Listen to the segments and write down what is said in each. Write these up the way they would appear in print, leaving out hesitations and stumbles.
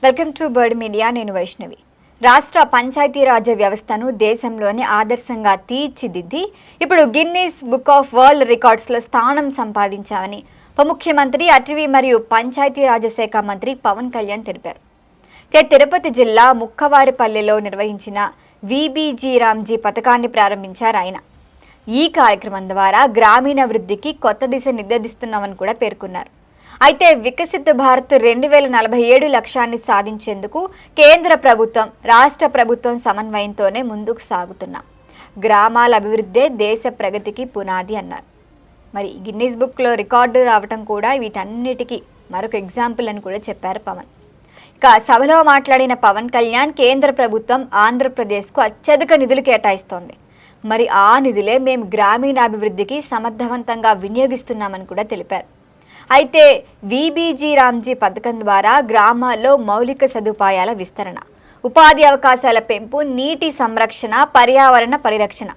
Welcome to bird media. నేను వైష్ణవి. రాష్ట్ర పంచాయతీరాజ్ వ్యవస్థను దేశంలోనే ఆదర్శంగా తీర్చిదిద్ది ఇప్పుడు గిన్నీస్ బుక్ ఆఫ్ వరల్డ్ రికార్డ్స్లో స్థానం సంపాదించామని ఉప ముఖ్యమంత్రి అటవీ మరియు పంచాయతీరాజ్ శాఖ మంత్రి పవన్ కళ్యాణ్ తెలిపారు. తిరుపతి జిల్లా ముక్కవారిపల్లిలో నిర్వహించిన వీబీజీ రామ్జీ పథకాన్ని ప్రారంభించారు ఆయన. ఈ కార్యక్రమం ద్వారా గ్రామీణాభివృద్ధికి కొత్త దిశ నిర్దేశిస్తున్నామని కూడా పేర్కొన్నారు. అయితే వికసిత భారత్ 2047 లక్ష్యాన్ని సాధించేందుకు కేంద్ర ప్రభుత్వం రాష్ట్ర ప్రభుత్వం సమన్వయంతోనే ముందుకు సాగుతున్నాం. గ్రామాల అభివృద్ధే దేశ ప్రగతికి పునాది అన్నారు. మరి గిన్నీస్ బుక్లో రికార్డు రావటం కూడా వీటన్నిటికీ మరొక ఎగ్జాంపుల్ అని కూడా చెప్పారు పవన్. ఇక సభలో మాట్లాడిన పవన్ కళ్యాణ్ కేంద్ర ప్రభుత్వం ఆంధ్రప్రదేశ్కు అత్యధిక నిధులు కేటాయిస్తోంది. మరి ఆ నిధులే మేము గ్రామీణాభివృద్ధికి సమర్థవంతంగా వినియోగిస్తున్నామని కూడా తెలిపారు. అయితే వీబీజీ రామ్జీ పథకం ద్వారా గ్రామాల్లో మౌలిక సదుపాయాల విస్తరణ, ఉపాధి అవకాశాల పెంపు, నీటి సంరక్షణ, పర్యావరణ పరిరక్షణ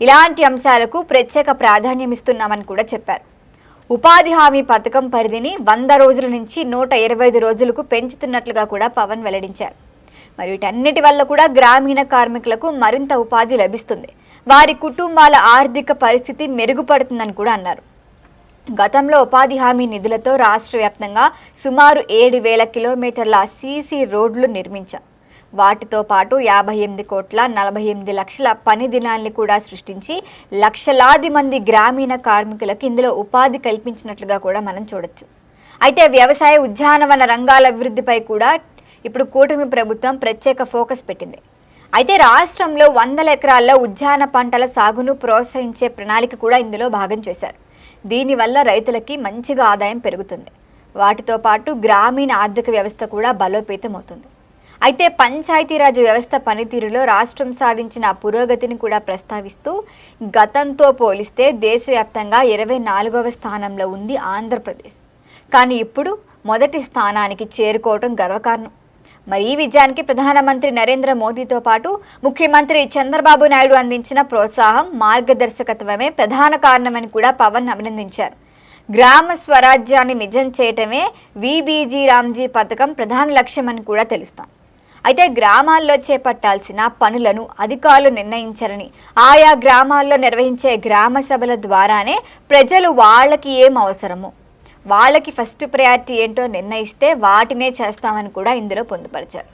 ఇలాంటి అంశాలకు ప్రత్యేక ప్రాధాన్యం ఇస్తున్నామని కూడా చెప్పారు. ఉపాధి హామీ పథకం పరిధిని 100 రోజుల నుంచి 125 రోజులకు పెంచుతున్నట్లుగా కూడా పవన్ వెల్లడించారు. మరి వీటన్నిటి వల్ల కూడా గ్రామీణ కార్మికులకు మరింత ఉపాధి లభిస్తుంది, వారి కుటుంబాల ఆర్థిక పరిస్థితి మెరుగుపడుతుందని కూడా అన్నారు. గతంలో ఉపాధి హామీ నిధులతో రాష్ట్ర వ్యాప్తంగా సుమారు 7,000 కిలోమీటర్ల సీసీ రోడ్లు నిర్మించాం. వాటితో పాటు 58,48,00,000 పని దినాల్ని కూడా సృష్టించి లక్షలాది మంది గ్రామీణ కార్మికులకు ఇందులో ఉపాధి కల్పించినట్లుగా కూడా మనం చూడొచ్చు. అయితే వ్యవసాయ ఉద్యానవన రంగాల అభివృద్ధిపై కూడా ఇప్పుడు కూటమి ప్రభుత్వం ప్రత్యేక ఫోకస్ పెట్టింది. అయితే రాష్ట్రంలో 100 ఎకరాల్లో ఉద్యాన పంటల సాగును ప్రోత్సహించే ప్రణాళిక కూడా ఇందులో భాగం చేశారు. దీనివల్ల రైతులకి మంచిగా ఆదాయం పెరుగుతుంది. వాటితో పాటు గ్రామీణ ఆర్థిక వ్యవస్థ కూడా బలోపేతం అవుతుంది. అయితే పంచాయతీరాజ్ వ్యవస్థ పనితీరులో రాష్ట్రం సాధించిన పురోగతిని కూడా ప్రస్తావిస్తూ గతంతో పోలిస్తే దేశవ్యాప్తంగా 24వ స్థానంలో ఉంది ఆంధ్రప్రదేశ్. కానీ ఇప్పుడు మొదటి స్థానానికి చేరుకోవడం గర్వకారణం. మరి ఈ విజయానికి ప్రధానమంత్రి నరేంద్ర మోదీతో పాటు ముఖ్యమంత్రి చంద్రబాబు నాయుడు అందించిన ప్రోత్సాహం, మార్గదర్శకత్వమే ప్రధాన కారణమని కూడా పవన్ అభినందించారు. గ్రామ స్వరాజ్యాన్ని నిజం చేయటమే వీబీజీ రామ్జీ పథకం ప్రధాన లక్ష్యమని కూడా తెలుస్తాం. అయితే గ్రామాల్లో చేపట్టాల్సిన పనులను అధికారులు నిర్ణయించారని, ఆయా గ్రామాల్లో నిర్వహించే గ్రామ సభల ద్వారానే ప్రజలు వాళ్ళకి ఏం అవసరమో, వాళ్ళకి ఫస్ట్ ప్రయారిటీ ఏంటో నిర్ణయిస్తే వాటినే చేస్తామని కూడా ఇందులో పొందుపరిచారు.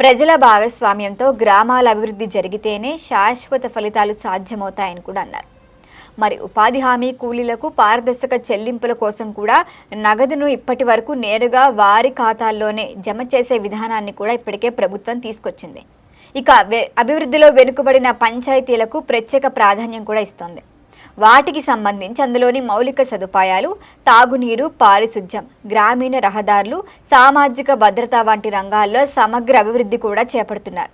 ప్రజల భాగస్వామ్యంతో గ్రామాల అభివృద్ధి జరిగితేనే శాశ్వత ఫలితాలు సాధ్యమవుతాయని కూడా అన్నారు. మరి ఉపాధి హామీ కూలీలకు పారదర్శక చెల్లింపుల కోసం కూడా నగదును ఇప్పటి వరకు నేరుగా వారి ఖాతాల్లోనే జమ చేసే విధానాన్ని కూడా ఇప్పటికే ప్రభుత్వం తీసుకొచ్చింది. ఇక అభివృద్ధిలో వెనుకబడిన పంచాయతీలకు ప్రత్యేక ప్రాధాన్యం కూడా ఇస్తోంది. వాటికి సంబంధించి అందులోని మౌలిక సదుపాయాలు, తాగునీరు, పారిశుధ్యం, గ్రామీణ రహదారులు, సామాజిక భద్రత వంటి రంగాల్లో సమగ్ర అభివృద్ధి కూడా చేపడుతున్నారు.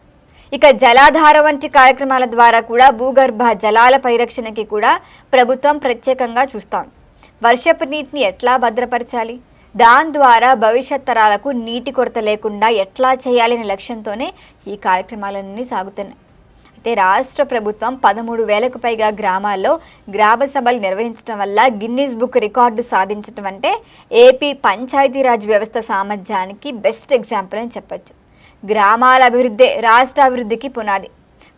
ఇక జలాధార వంటి కార్యక్రమాల ద్వారా కూడా భూగర్భ జలాల పరిరక్షణకి కూడా ప్రభుత్వం ప్రత్యేకంగా చూస్తోంది. వర్షపు నీటిని ఎట్లా భద్రపరచాలి, దాని ద్వారా భవిష్యత్ తరాలకు నీటి కొరత లేకుండా ఎట్లా చేయాలనే లక్ష్యంతోనే ఈ కార్యక్రమాలన్నీ సాగుతున్నాయి. అయితే రాష్ట్ర ప్రభుత్వం 13,000కు పైగా గ్రామాల్లో గ్రామ సభలు నిర్వహించడం వల్ల గిన్నీస్ బుక్ రికార్డు సాధించడం అంటే ఏపీ పంచాయతీరాజ్ వ్యవస్థ సామర్థ్యానికి బెస్ట్ ఎగ్జాంపుల్ అని చెప్పొచ్చు. గ్రామాల అభివృద్ధి రాష్ట్ర అభివృద్ధికి పునాది.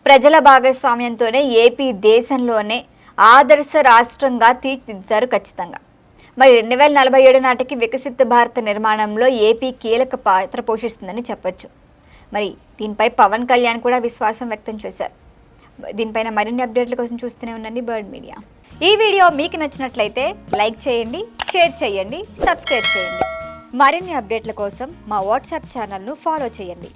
ప్రజల భాగస్వామ్యంతోనే ఏపీ దేశంలోనే ఆదర్శ రాష్ట్రంగా తీర్చిదిద్దుతారు ఖచ్చితంగా. మరి 2047 నాటికి వికసిత భారత నిర్మాణంలో ఏపీ కీలక పాత్ర పోషిస్తుందని చెప్పొచ్చు. మరి దీనిపై పవన్ కళ్యాణ్ కూడా విశ్వాసం వ్యక్తం చేశారు. దీనిపైన మరిన్ని అప్డేట్ల కోసం చూస్తూనే ఉండండి బర్డ్ మీడియా. ఈ వీడియో మీకు నచ్చినట్లయితే లైక్ చేయండి, షేర్ చేయండి, సబ్స్క్రైబ్ చేయండి. మరిన్ని అప్డేట్ల కోసం మా వాట్సాప్ ఛానల్ను ఫాలో చేయండి.